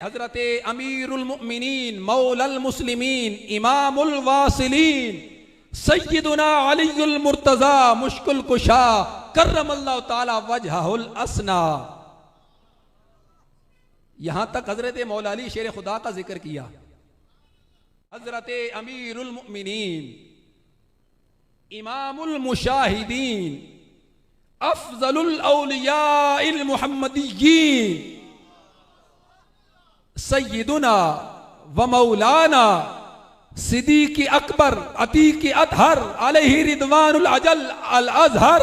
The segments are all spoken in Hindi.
हजरत अमीरुल मुमिनीन मौलल मुस्लिमीन इमामुल वासिलीन सय्यदुना अलीयुल मुर्तजा मुश्किल कुशा कर्रमल्लाहु ताला वजहुल असना। यहां तक हजरत मौला अली शेर खुदा का जिक्र किया। हजरत अमीरुल मुमिनीन इमामुल मुशाहिदीन अफजलुल औलियाइल मुहम्मदिय्यीन सय्यदुना व मौलाना सिद्दीक़ अकबर अतीक़ अतहर अलैहि रिदवानुल अजल अल अज़हर।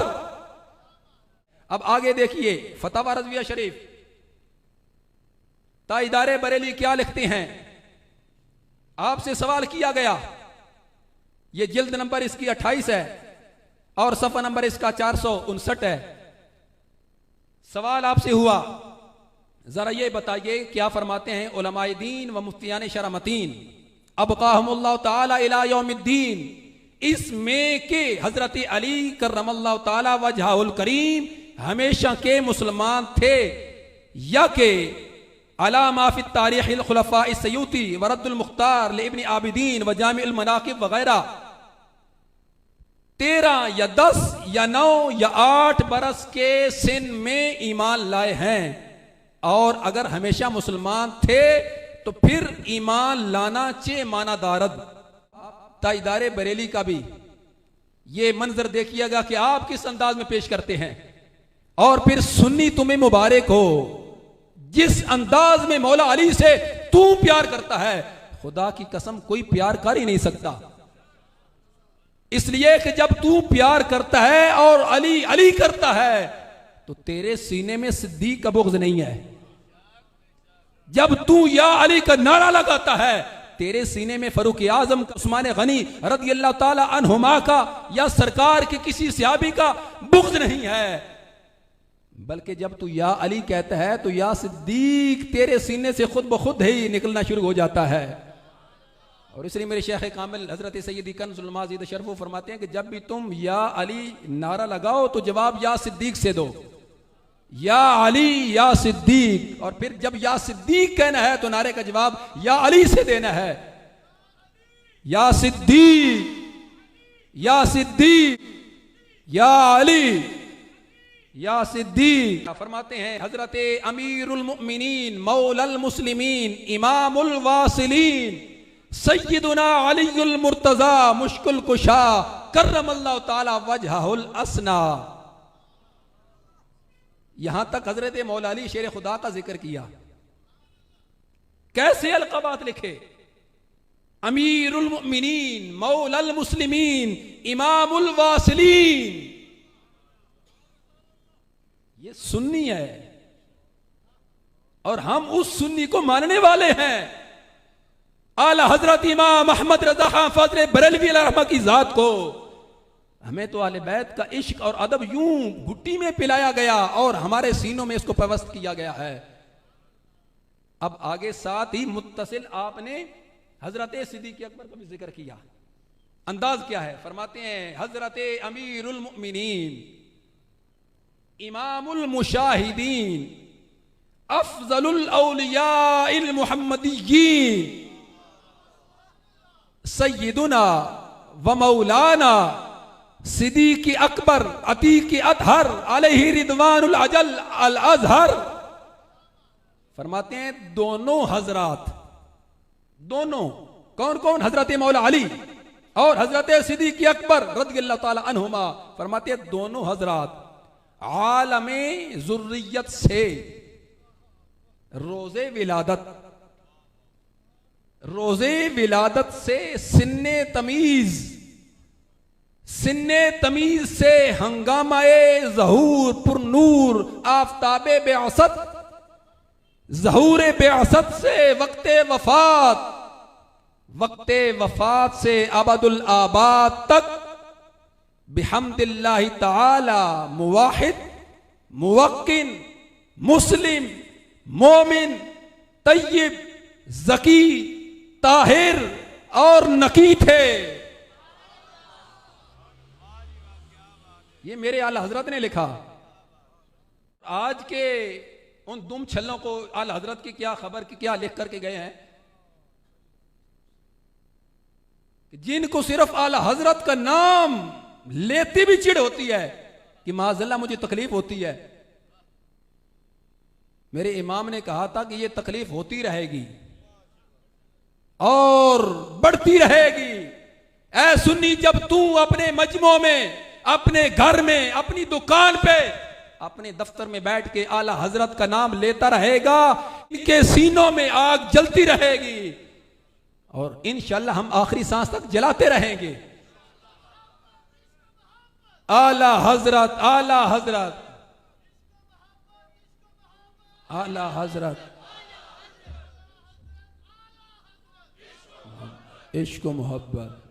अब आगे देखिए फतवा रज़विया शरीफ ताइदारे बरेली क्या लिखते हैं। आपसे सवाल किया गया, ये जिल्द नंबर इसकी 28 है और सफ़ा नंबर इसका 459 है। सवाल आपसे हुआ, जरा ये बताइए क्या फरमाते हैं उलमाए दीन व मुफ्तियान शरमतीन अबकाहुमुल्लाहु ताला इला यौमिद्दीन, इसमें के हजरत अली कर्रमल्लाहु ताला वजहुल करीम हमेशा के मुसलमान थे या के अला माफी तारीख़िल खुलफा सयूती व रद्दुल मुख्तार ले इब्न आबिदीन व जामिउल मनाकिब वगैरह 13 या 10 या 9 या 8 बरस के सिन में ईमान लाए हैं। और अगर हमेशा मुसलमान थे तो फिर ईमान लाना चे माना दारद। ताइदारे बरेली का भी ये मंजर देखिएगा कि आप किस अंदाज में पेश करते हैं। और फिर सुन्नी तुम्हें मुबारक हो जिस अंदाज में मौला अली से तू प्यार करता है, खुदा की कसम कोई प्यार कर ही नहीं सकता। इसलिए कि जब तू प्यार करता है और अली अली करता है तो तेरे सीने में सिद्दीक का बुग़्ज़ नहीं है। जब तू या अली का नारा लगाता है तेरे सीने में फरूक आजम उस्मान गनी रज़ियल्लाहु ताला अन्हुमा का या सरकार के किसी सहाबी का बुग़्ज़ नहीं है। बल्कि जब तू या अली कहता है तो या सिद्दीक तेरे सीने से खुद ब खुद ही निकलना शुरू हो जाता है। और इसलिए मेरे शेख कामिल हजरत सैयदी कंज़ुल माज़ीद शरफ़ू फरमाते हैं कि जब भी तुम या अली नारा लगाओ तो जवाब या सिद्दीक से दो, या अली या सिद्दीक। और फिर जब या सिद्दीक कहना है तो नारे का जवाब या अली से देना है। या सिद्दीक या सिद्दीक या अली या सिद्दीक। फरमाते हैं हजरत अमीरुल मुमिनीन मौलल मुस्लिमीन इमामुल वासिलीन सय्यदुना अलीयुल मुर्तजा मुश्किल कुशा कर्रमल्लाहु ताला वजहुल असना। यहां तक हजरत मौला अली शेर खुदा का जिक्र किया। कैसे अलक़ाबात लिखे, अमीरुल मुमिनीन मौलल मुस्लिमीन इमामुल वासिलीन। ये सुन्नी है और हम उस सुन्नी को मानने वाले हैं। आला हजरत इमाम अहमद रज़ा खां फ़ज़ल बरेलवी अलैहि की जात को हमें तो आले बैत का इश्क और अदब यूं घुट्टी में पिलाया गया और हमारे सीनों में इसको पेवस्त किया गया है। अब आगे साथ ही मुत्तसिल आपने हजरत सिद्दीक़ अकबर का भी जिक्र किया। अंदाज क्या है, फरमाते हैं हजरत अमीरुल मुमिनीन इमामुल मुशाहिदीन अफजलुल औलियाइल मुहम्मदिय्यीन सय्यदुना व मौलाना सिद्दीक़ अकबर अतीक़ अतहर अलैहि रिदवानुल अजल अल अज़हर। फरमाते हैं दोनों हजरात, दोनों कौन कौन, हजरत मौला अली और हजरत सिद्दीक़ अकबर रज़ियल्लाहु ताला अन्हुमा। फरमाते हैं दोनों हजरात आलमे ज़ुर्रियत से रोज़े विलादत से सिन्ने तमीज से हंगामाए ज़हूर पुरनूर आफ़ताबे बेअसत ज़हूरे बेअसत से वक्ते वफ़ात से अबदुल आबाद तक बिहम्दिल्लाहि ताला मुवाहिद मुवक्किन मुस्लिम मोमिन तय्यब ज़की ताहिर और नकी थे। ये मेरे आला हजरत ने लिखा। आज के उन दुम छल्लों को आला हजरत की क्या खबर की क्या लिख करके गए हैं, जिनको सिर्फ आला हजरत का नाम लेती भी चिढ़ होती है कि माज़अल्लाह मुझे तकलीफ होती है। मेरे इमाम ने कहा था कि यह तकलीफ होती रहेगी और बढ़ती रहेगी। ऐ सुन्नी, जब तू अपने मजमों में, अपने घर में, अपनी दुकान पे, अपने दफ्तर में बैठ के आला हजरत का नाम लेता रहेगा, इनके सीनों में आग जलती रहेगी और इंशाअल्लाह हम आखिरी सांस तक जलाते रहेंगे। आला हजरत, आला हजरत, आला हजरत, इश्क मोहब्बत।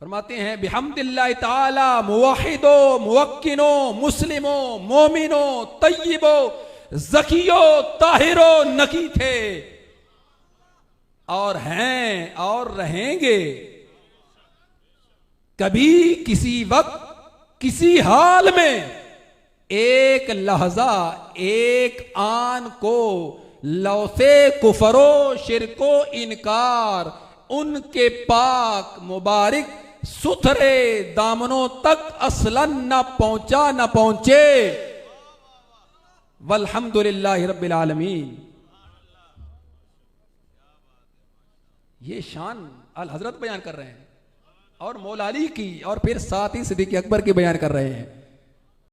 फरमाते हैं बिहम्दिल्लाह ताला मुवाहिदो मुवक्किनो मुस्लिमो मोमिनो तय्यिबो ज़कियो ताहिरो नकी थे और हैं और रहेंगे। कभी किसी वक्त किसी हाल में एक लहजा एक आन को लौसे कुफरो शिरको इनकार उनके पाक मुबारक सुथरे दामनों तक असलन न पहुंचा न पहुंचे। वल्हम्दुलिल्लाहि रब्बिल आलमीन। ये शान अल हजरत बयान कर रहे हैं और मौला अली की और फिर साथ ही सिद्दीक़ अकबर की बयान कर रहे हैं।